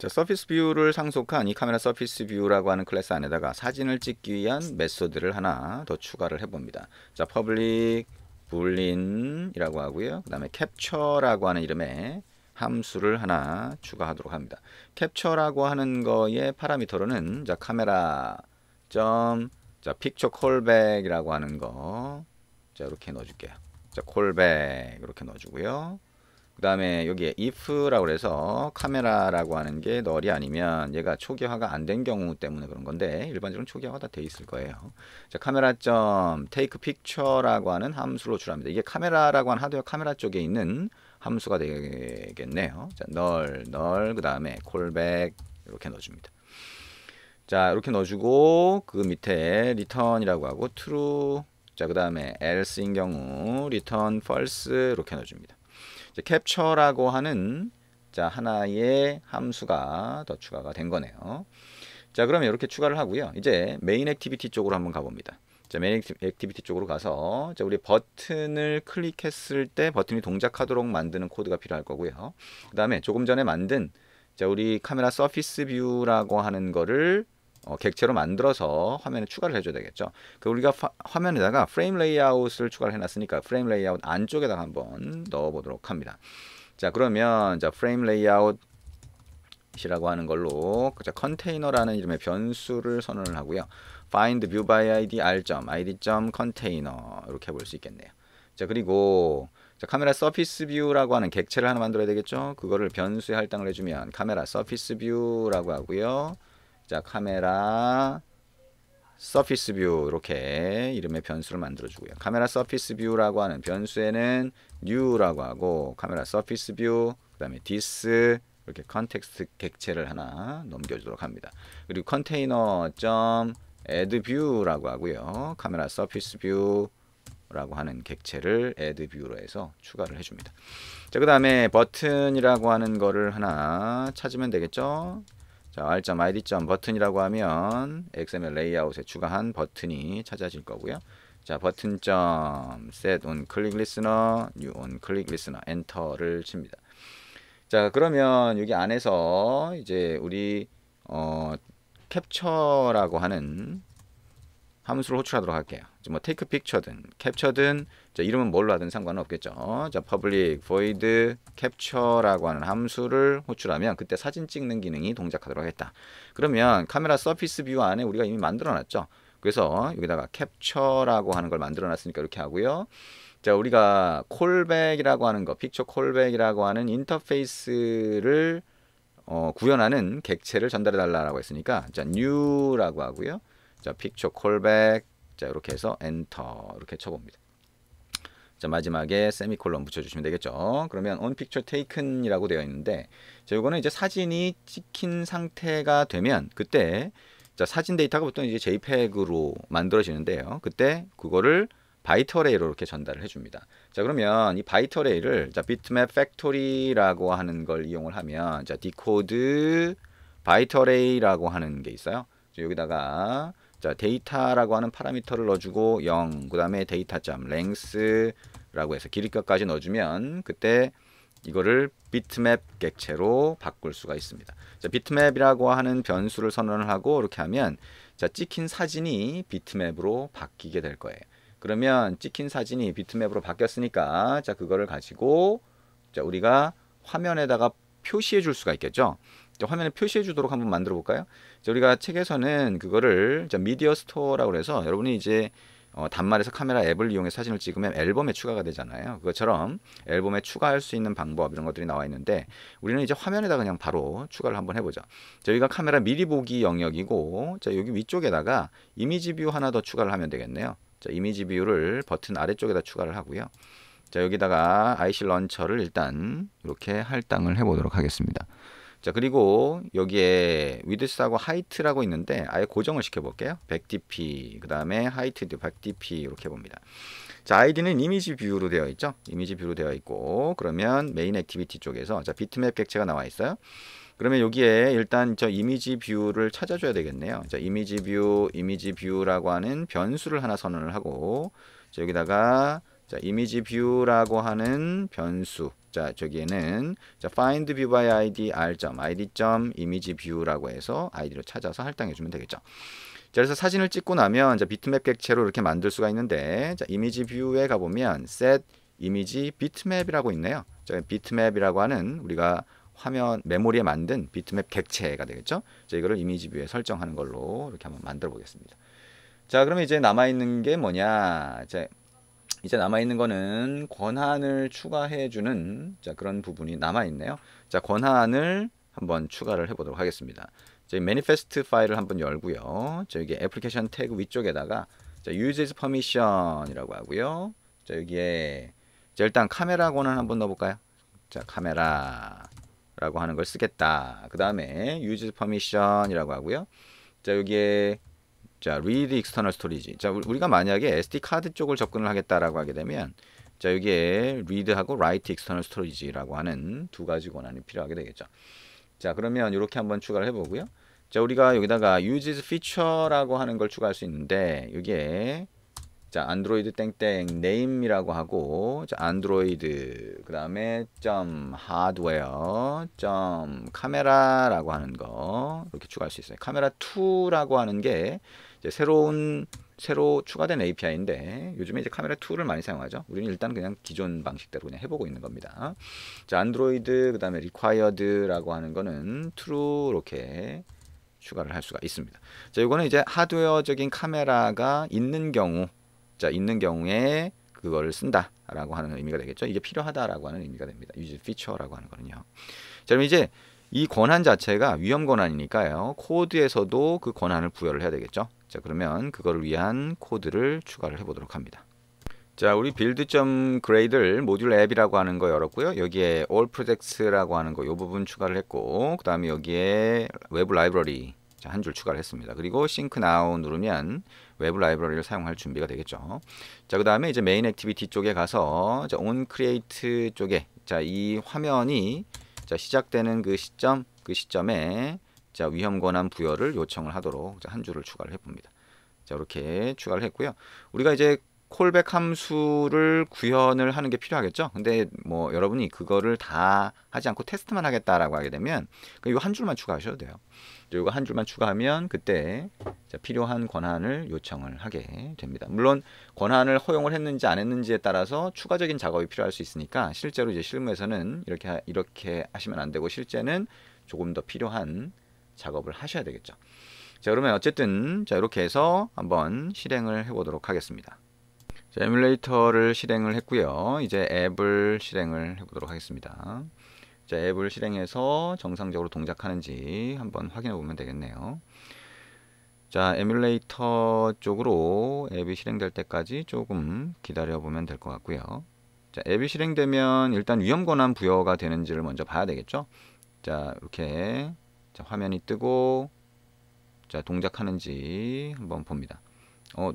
자, 서피스 뷰를 상속한 이 카메라 서피스 뷰라고 하는 클래스 안에다가 사진을 찍기 위한 메소드를 하나 더 추가를 해봅니다. 자, 퍼블릭 불린이라고 하고요. 그 다음에 캡처라고 하는 이름의 함수를 하나 추가하도록 합니다. 캡처라고 하는 거의 파라미터로는 자, 카메라 점 자, 픽처 콜백이라고 하는 거 자, 이렇게 넣어줄게요. 자, 콜백 이렇게 넣어주고요. 그 다음에 여기에 if라고 해서 카메라라고 하는 게 널이 아니면 얘가 초기화가 안 된 경우 때문에 그런 건데 일반적으로 초기화가 다 돼 있을 거예요. 자, 카메라.take picture라고 하는 함수로 출합니다. 이게 카메라라고 하는 하드웨어 카메라 쪽에 있는 함수가 되겠네요. 자, 널 그 다음에 callback 이렇게 넣어줍니다. 자, 이렇게 넣어주고 그 밑에 return이라고 하고 true 자, 그 다음에 else인 경우 return false 이렇게 넣어줍니다. 캡처라고 하는 자, 하나의 함수가 더 추가가 된 거네요. 자, 그러면 이렇게 추가를 하고요. 이제 메인 액티비티 쪽으로 한번 가봅니다. 자, 메인 액티비티 쪽으로 가서 자, 우리 버튼을 클릭했을 때 버튼이 동작하도록 만드는 코드가 필요할 거고요. 그 다음에 조금 전에 만든 자, 우리 카메라 서피스 뷰라고 하는 거를 객체로 만들어서 화면에 추가를 해줘야 되겠죠. 그 우리가 화면에다가 프레임 레이아웃을 추가를 해놨으니까 프레임 레이아웃 안쪽에다가 한번 넣어보도록 합니다. 자, 그러면 자, 프레임 레이아웃이라고 하는 걸로 자, 컨테이너라는 이름의 변수를 선언을 하고요. find view by id r.id.container 이렇게 볼 수 있겠네요. 자, 그리고 자, 카메라 서피스 뷰라고 하는 객체를 하나 만들어야 되겠죠. 그거를 변수에 할당을 해주면 카메라 서피스 뷰라고 하고요. 자, 카메라 서피스 뷰 이렇게 이름의 변수를 만들어 주고요. 카메라 서피스 뷰라고 하는 변수에는 new라고 하고 카메라 서피스 뷰 그다음에 this 이렇게 컨텍스트 객체를 하나 넘겨주도록 합니다. 그리고 container.add view라고 하고요. 카메라 서피스 뷰라고 하는 객체를 add view로 해서 추가를 해줍니다. 자, 그 다음에 버튼이라고 하는 거를 하나 찾으면 되겠죠. 자, r.id.button이라고 하면 XML 레이아웃에 추가한 버튼이 찾아질 거고요. 자, 버튼.set on click listener, new on click listener, 엔터를 칩니다. 자, 그러면 여기 안에서 이제 우리 캡처라고 하는 함수를 호출하도록 할게요. 뭐 take picture든 capture든 자, 이름은 뭘로 하든 상관은 없겠죠. 자, public void capture라고 하는 함수를 호출하면 그때 사진 찍는 기능이 동작하도록 하겠다. 그러면 카메라 서피스 뷰 안에 우리가 이미 만들어 놨죠. 그래서 여기다가 capture라고 하는 걸 만들어 놨으니까 이렇게 하고요. 자, 우리가 callback이라고 하는 거, picture callback이라고 하는 인터페이스를 구현하는 객체를 전달해 달라고 했으니까 자, new라고 하고요. 자, picture callback 자, 이렇게 해서 엔터 이렇게 쳐봅니다. 자, 마지막에 세미콜론 붙여주시면 되겠죠. 그러면 on picture taken이라고 되어 있는데 자, 요거는 이제 사진이 찍힌 상태가 되면 그때 자, 사진 데이터가 보통 이제 JPEG으로 만들어지는데요. 그때 그거를 바이트 어레이로 이렇게 전달을 해줍니다. 자, 그러면 이 바이트 어레이를 자, bitmap factory라고 하는 걸 이용을 하면 자, decode 바이트 어레이라고 하는 게 있어요. 자, 여기다가 자, 데이터라고 하는 파라미터를 넣어주고 0, 그 다음에 데이터.점 length라고 해서 길이값까지 넣어주면 그때 이거를 비트맵 객체로 바꿀 수가 있습니다. 자, 비트맵이라고 하는 변수를 선언을 하고 이렇게 하면 자, 찍힌 사진이 비트맵으로 바뀌게 될 거예요. 그러면 찍힌 사진이 비트맵으로 바뀌었으니까 자, 그거를 가지고 자, 우리가 화면에다가 표시해 줄 수가 있겠죠. 화면에 표시해 주도록 한번 만들어 볼까요? 우리가 책에서는 그거를 미디어 스토어라고 해서 여러분이 이제 단말에서 카메라 앱을 이용해서 사진을 찍으면 앨범에 추가가 되잖아요. 그것처럼 앨범에 추가할 수 있는 방법 이런 것들이 나와 있는데 우리는 이제 화면에다 그냥 바로 추가를 한번 해보죠. 여기가 카메라 미리 보기 영역이고 자, 여기 위쪽에다가 이미지 뷰 하나 더 추가를 하면 되겠네요. 자, 이미지 뷰를 버튼 아래쪽에다 추가를 하고요. 자, 여기다가 IC 런처를 일단 이렇게 할당을 해보도록 하겠습니다. 자, 그리고 여기에 위드스하고 하이트라고 있는데 아예 고정을 시켜볼게요. 100dp 그 다음에 하이트도 100dp 이렇게 봅니다. 자, 아이디는 이미지 뷰로 되어 있죠. 이미지 뷰로 되어 있고 그러면 메인 액티비티 쪽에서 자, 비트맵 객체가 나와 있어요. 그러면 여기에 일단 저 이미지 뷰를 찾아줘야 되겠네요. 자, 이미지 뷰라고 하는 변수를 하나 선언을 하고 자, 여기다가 자, 이미지 뷰라고 하는 변수. 자, 저기에는 자, find view by id id.image view라고 해서 아이디로 찾아서 할당해 주면 되겠죠. 자, 그래서 사진을 찍고 나면 자, 비트맵 객체로 이렇게 만들 수가 있는데 자, 이미지 뷰에 가 보면 set 이미지 비트맵이라고 있네요. 자, 비트맵이라고 하는 우리가 화면 메모리에 만든 비트맵 객체가 되겠죠. 자, 이거를 이미지 뷰에 설정하는 걸로 이렇게 한번 만들어 보겠습니다. 자, 그러면 이제 남아 있는 게 뭐냐? 이제 남아있는 거는 권한을 추가해주는 자, 그런 부분이 남아있네요. 자, 권한을 한번 추가를 해보도록 하겠습니다. 자, 매니페스트 파일을 한번 열고요. 자, 여기 애플리케이션 태그 위쪽에다가 자, uses permission이라고 하고요. 자, 여기에 자, 일단 카메라 권한 한번 넣어볼까요? 자, 카메라라고 하는 걸 쓰겠다. 그 다음에 uses permission이라고 하고요. 자, 여기에 자, read external storage. 자, 우리가 만약에 SD 카드 쪽을 접근을 하겠다라고 하게 되면 자, 여기에 read하고 write external storage라고 하는 두 가지 권한이 필요하게 되겠죠. 자, 그러면 이렇게 한번 추가를 해보고요. 자, 우리가 여기다가 uses feature라고 하는 걸 추가할 수 있는데 여기에 자, 안드로이드 땡땡 name이라고 하고 자, 안드로이드 그 다음에 hardware 카메라라고 하는 거 이렇게 추가할 수 있어요. 카메라 2라고 하는 게 이제 새로 추가된 API인데 요즘에 이제 카메라 2를 많이 사용하죠. 우리는 일단 그냥 기존 방식대로 그냥 해보고 있는 겁니다. 자, 안드로이드 그 다음에 required라고 하는 거는 true 이렇게 추가를 할 수가 있습니다. 자, 이거는 이제 하드웨어적인 카메라가 있는 경우 자, 있는 경우에 그거를 쓴다라고 하는 의미가 되겠죠. 이게 필요하다라고 하는 의미가 됩니다. use feature라고 하는 거는요. 자, 그럼 이제 이 권한 자체가 위험 권한이니까요. 코드에서도 그 권한을 부여를 해야 되겠죠. 자, 그러면 그거를 위한 코드를 추가를 해보도록 합니다. 자, 우리 build.grade를 모듈 앱이라고 하는 거 열었고요. 여기에 all projects라고 하는 거 이 부분 추가를 했고 그 다음에 여기에 web library 한 줄 추가를 했습니다. 그리고 sync now 누르면 웹 라이브러리를 사용할 준비가 되겠죠. 자, 그 다음에 이제 메인 액티비티 쪽에 가서 자, on create 쪽에 자, 이 화면이 자, 시작되는 그 시점에 자, 위험 권한 부여를 요청을 하도록 자, 한 줄을 추가를 해봅니다. 자, 이렇게 추가를 했고요. 우리가 이제 콜백 함수를 구현을 하는 게 필요하겠죠. 근데 뭐 여러분이 그거를 다 하지 않고 테스트만 하겠다라고 하게 되면 이거 한 줄만 추가하셔도 돼요. 이거 한 줄만 추가하면 그때 자, 필요한 권한을 요청을 하게 됩니다. 물론 권한을 허용을 했는지 안 했는지에 따라서 추가적인 작업이 필요할 수 있으니까 실제로 이제 실무에서는 이렇게 하시면 안 되고 실제는 조금 더 필요한 작업을 하셔야 되겠죠. 자, 그러면 어쨌든 자, 이렇게 해서 한번 실행을 해보도록 하겠습니다. 자, 에뮬레이터를 실행을 했고요. 이제 앱을 실행을 해보도록 하겠습니다. 자, 앱을 실행해서 정상적으로 동작하는지 한번 확인해 보면 되겠네요. 자, 에뮬레이터 쪽으로 앱이 실행될 때까지 조금 기다려 보면 될 것 같고요. 자, 앱이 실행되면 일단 위험 권한 부여가 되는지를 먼저 봐야 되겠죠. 자, 이렇게 자, 화면이 뜨고 자, 동작하는지 한번 봅니다.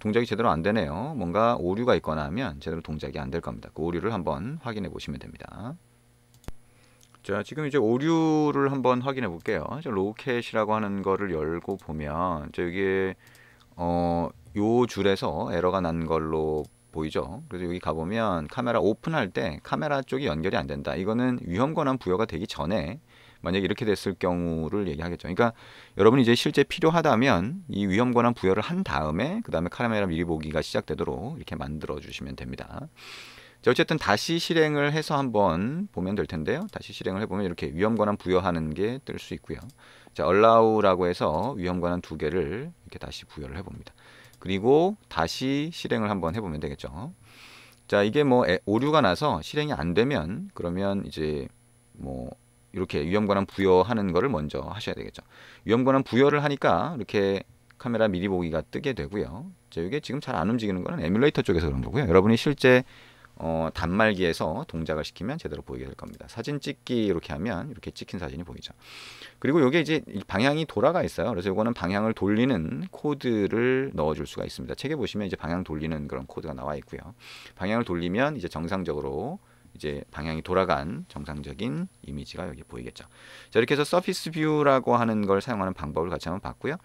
동작이 제대로 안 되네요. 뭔가 오류가 있거나 하면 제대로 동작이 안 될 겁니다. 그 오류를 한번 확인해 보시면 됩니다. 자, 지금 이제 오류를 한번 확인해 볼게요. 로우캣이라고 하는 거를 열고 보면 여기에 요 줄에서 에러가 난 걸로 보이죠. 그래서 여기 가보면 카메라 오픈할 때 카메라 쪽이 연결이 안 된다. 이거는 위험 권한 부여가 되기 전에 만약에 이렇게 됐을 경우를 얘기하겠죠. 그러니까 여러분이 이제 실제 필요하다면 이 위험 권한 부여를 한 다음에 그 다음에 카메라 미리 보기가 시작되도록 이렇게 만들어 주시면 됩니다. 자, 어쨌든 다시 실행을 해서 한번 보면 될 텐데요. 다시 실행을 해보면 이렇게 위험 권한 부여하는 게 뜰 수 있고요. 자, allow라고 해서 위험 권한 2개를 이렇게 다시 부여를 해봅니다. 그리고 다시 실행을 한번 해보면 되겠죠. 자, 이게 뭐 오류가 나서 실행이 안 되면 그러면 이제 뭐 이렇게 위험 권한 부여하는 거를 먼저 하셔야 되겠죠. 위험 권한 부여를 하니까 이렇게 카메라 미리 보기가 뜨게 되고요. 자, 이게 지금 잘 안 움직이는 거는 에뮬레이터 쪽에서 그런 거고요. 여러분이 실제 단말기에서 동작을 시키면 제대로 보이게 될 겁니다. 사진 찍기 이렇게 하면 이렇게 찍힌 사진이 보이죠. 그리고 이게 이제 방향이 돌아가 있어요. 그래서 이거는 방향을 돌리는 코드를 넣어줄 수가 있습니다. 책에 보시면 이제 방향 돌리는 그런 코드가 나와 있고요. 방향을 돌리면 이제 정상적으로 이제 방향이 돌아간 정상적인 이미지가 여기 보이겠죠. 자, 이렇게 해서 서피스 뷰라고 하는 걸 사용하는 방법을 같이 한번 봤고요.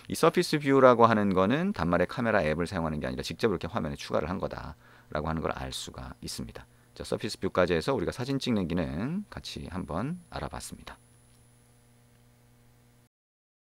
이 서피스 뷰라고 하는 거는 단말의 카메라 앱을 사용하는 게 아니라 직접 이렇게 화면에 추가를 한 거다 라고 하는 걸 알 수가 있습니다. 자, 서피스 뷰까지 해서 우리가 사진 찍는 기능 같이 한번 알아봤습니다.